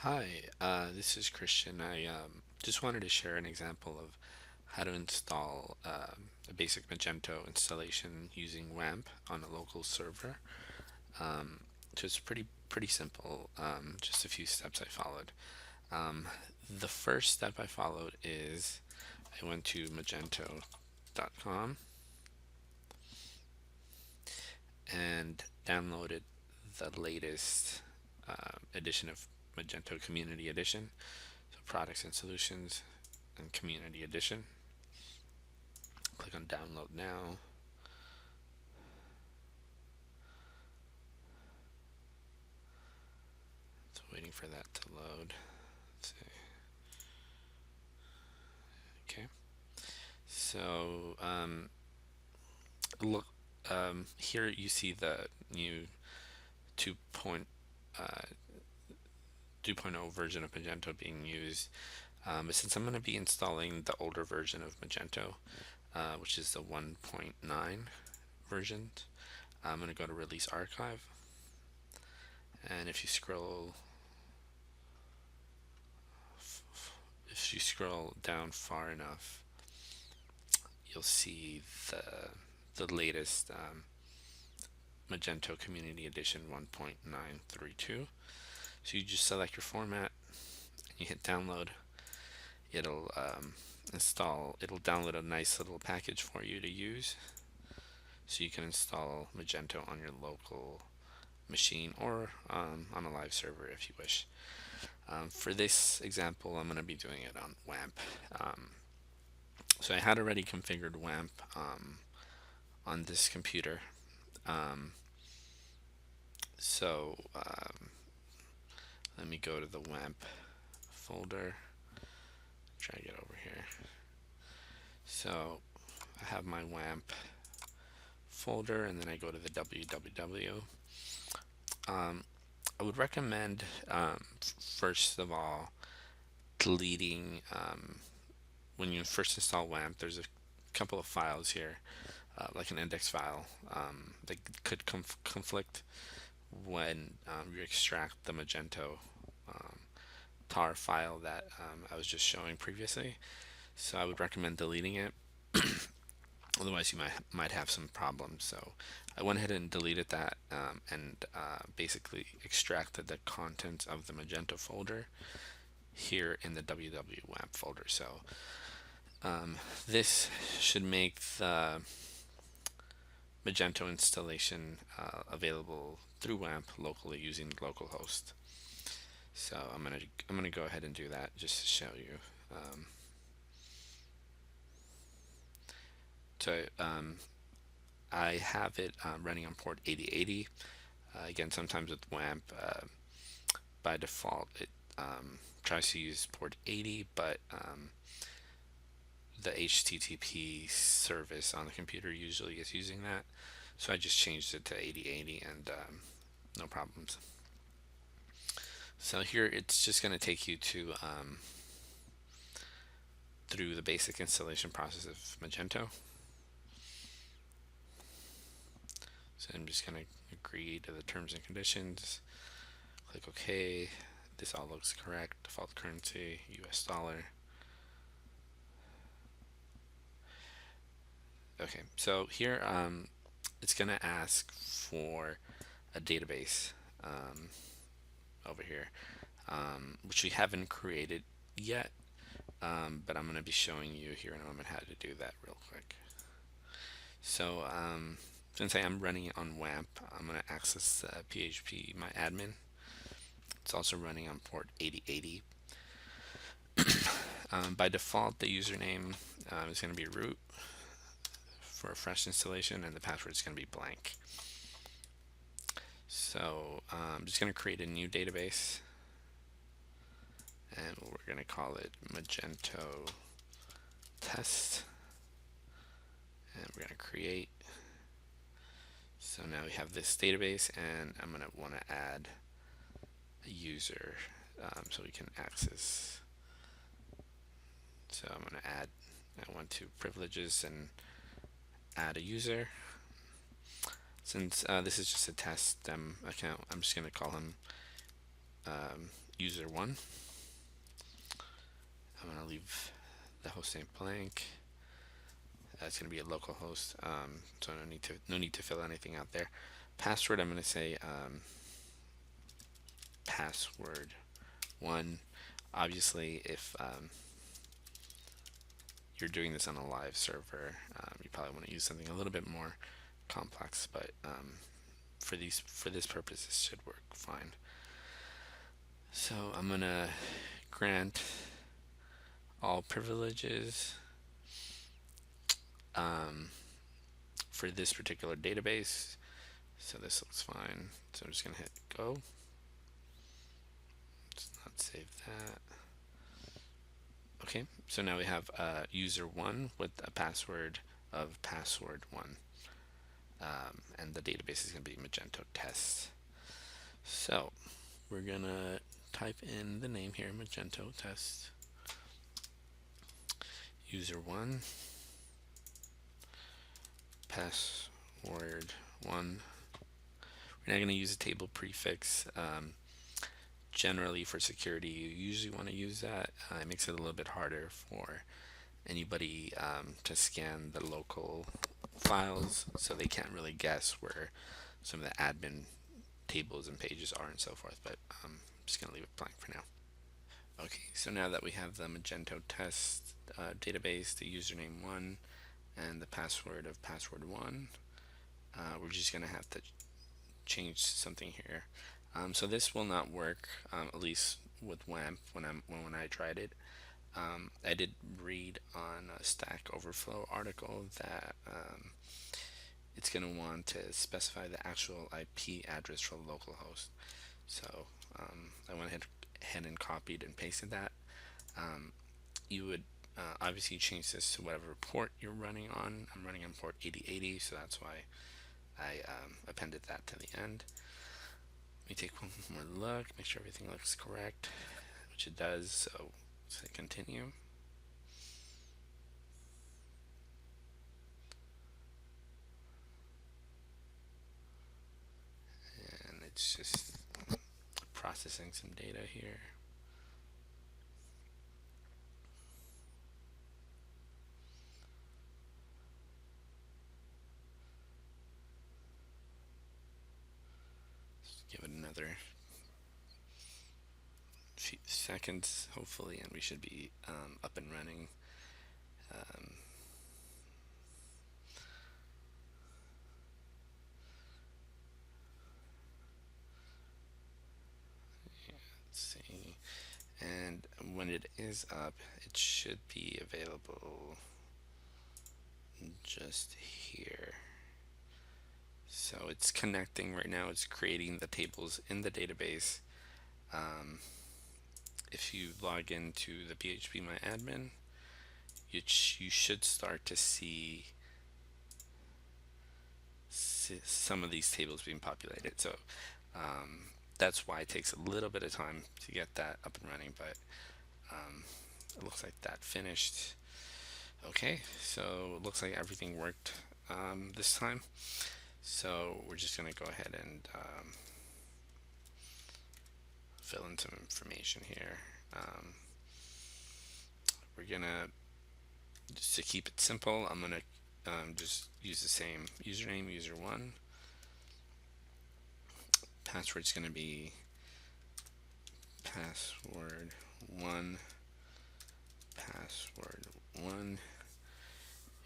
Hi, this is Christian. I just wanted to share an example of how to install a basic Magento installation using WAMP on a local server. Um, so it's pretty simple. Just a few steps I followed. Um, the first step I followed is I went to magento.com and downloaded the latest edition of Magento Community Edition. So products and solutions and Community Edition. Click on download now. It's waiting for that to load. Let's see. Okay. So look here you see the new 2. Uh, 2.0 version of Magento being used. But since I'm going to be installing the older version of Magento, which is the 1.9 version, I'm going to go to Release Archive. And if you scroll down far enough, you'll see the latest Magento Community Edition 1.932. So you just select your format, and you hit download. It'll it'll download a nice little package for you to use, so you can install Magento on your local machine or on a live server if you wish. For this example, I'm going to be doing it on WAMP. So I had already configured WAMP on this computer. Um, so let me go to the WAMP folder. Try to get over here. So I have my WAMP folder, and then I go to the www. I would recommend first of all deleting when you first install WAMP. There's a couple of files here, like an index file that could conflict when you extract the Magento um, tar file that I was just showing previously. So I would recommend deleting it. Otherwise, you might have some problems. So I went ahead and deleted that and basically extracted the contents of the Magento folder here in the www.wamp folder. So this should make the Magento installation available through WAMP locally using localhost. So I'm gonna go ahead and do that just to show you. Um, so I have it running on port 8080. Again, sometimes with WAMP, by default, it tries to use port 80, but the HTTP service on the computer usually is using that. So I just changed it to 8080 and no problems. So here it's just going to take you to through the basic installation process of Magento. So I'm just going to agree to the terms and conditions. Click OK. This all looks correct. Default currency, US dollar. Okay, so here it's going to ask for a database over here, which we haven't created yet, but I'm going to be showing you here in a moment how to do that real quick. So since I am running it on WAMP, I'm going to access PHP my admin. It's also running on port 8080. By default, the username is going to be root for a fresh installation, and the password is going to be blank. So I'm just going to create a new database, and we're going to call it Magento test, and we're going to create. So now we have this database, and I'm going to want to add a user so we can access. So I'm going to add, I want to privileges and add a user. Since this is just a test account, I'm just going to call him user one. I'm going to leave the hostname blank. That's going to be a local host, so no need to fill anything out there. Password, I'm going to say password one. Obviously, if you're doing this on a live server, you probably want to use something a little bit more complex, but for this purpose, this should work fine. So I'm gonna grant all privileges for this particular database. So this looks fine. So I'm just gonna hit go. Let's not save that. Okay, so now we have user one with a password of password one, and the database is going to be Magento test. So we're gonna type in the name here, Magento test user one password one. We're not going to use a table prefix. Generally for security, you usually want to use that. It makes it a little bit harder for anybody to scan the local files, so they can't really guess where some of the admin tables and pages are and so forth, but I'm just going to leave it blank for now. Okay, so now that we have the Magento test database, the username one, and the password of password one, we're just going to have to change something here. So this will not work, at least with WAMP when I tried it. I did read on a Stack Overflow article that it's going to want to specify the actual IP address for localhost. So I went ahead and copied and pasted that. You would obviously change this to whatever port you're running on. I'm running on port 8080, so that's why I appended that to the end. Let me take one more look, make sure everything looks correct, which it does. So say continue. And it's just processing some data here. Just give it another few seconds, hopefully, and we should be up and running. Let's see. And when it is up, it should be available just here. So it's connecting right now. It's creating the tables in the database. If you log into the phpMyAdmin, you should start to see some of these tables being populated. So that's why it takes a little bit of time to get that up and running, but it looks like that finished. Okay, so it looks like everything worked this time. So we're just going to go ahead and fill in some information here. We're going to, just to keep it simple, I'm going to just use the same username, user one. Password's going to be password one, password one.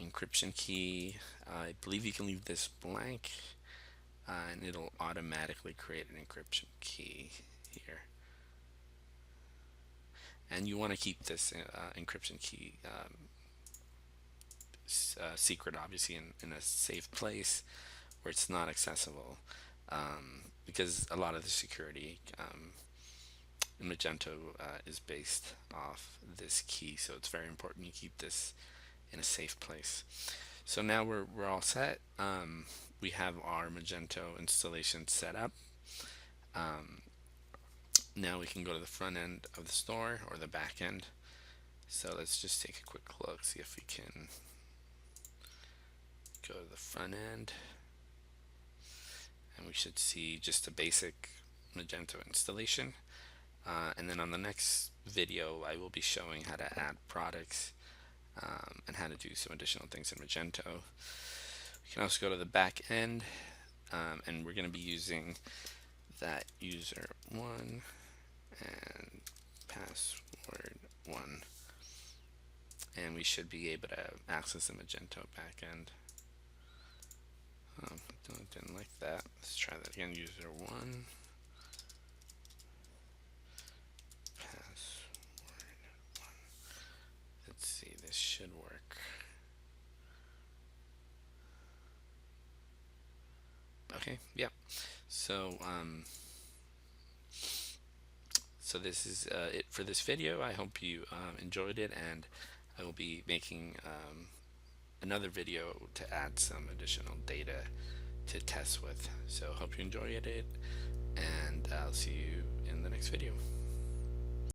Encryption key, I believe you can leave this blank, and it'll automatically create an encryption key here. And you want to keep this encryption key secret, obviously, in a safe place where it's not accessible, because a lot of the security in Magento is based off this key, so it's very important you keep this in a safe place. So now we're all set. We have our Magento installation set up. Now we can go to the front end of the store or the back end. So let's just take a quick look, see if we can go to the front end, and we should see just a basic Magento installation. And then on the next video, I will be showing how to add products and how to do some additional things in Magento. We can also go to the back end, and we're going to be using that user one and password one, and we should be able to access the Magento backend. Didn't like that. Let's try that again. User one, password one. Let's see. This should work. Okay. Yeah. So so this is it for this video. I hope you enjoyed it, and I will be making another video to add some additional data to test with. So hope you enjoyed it, and I'll see you in the next video.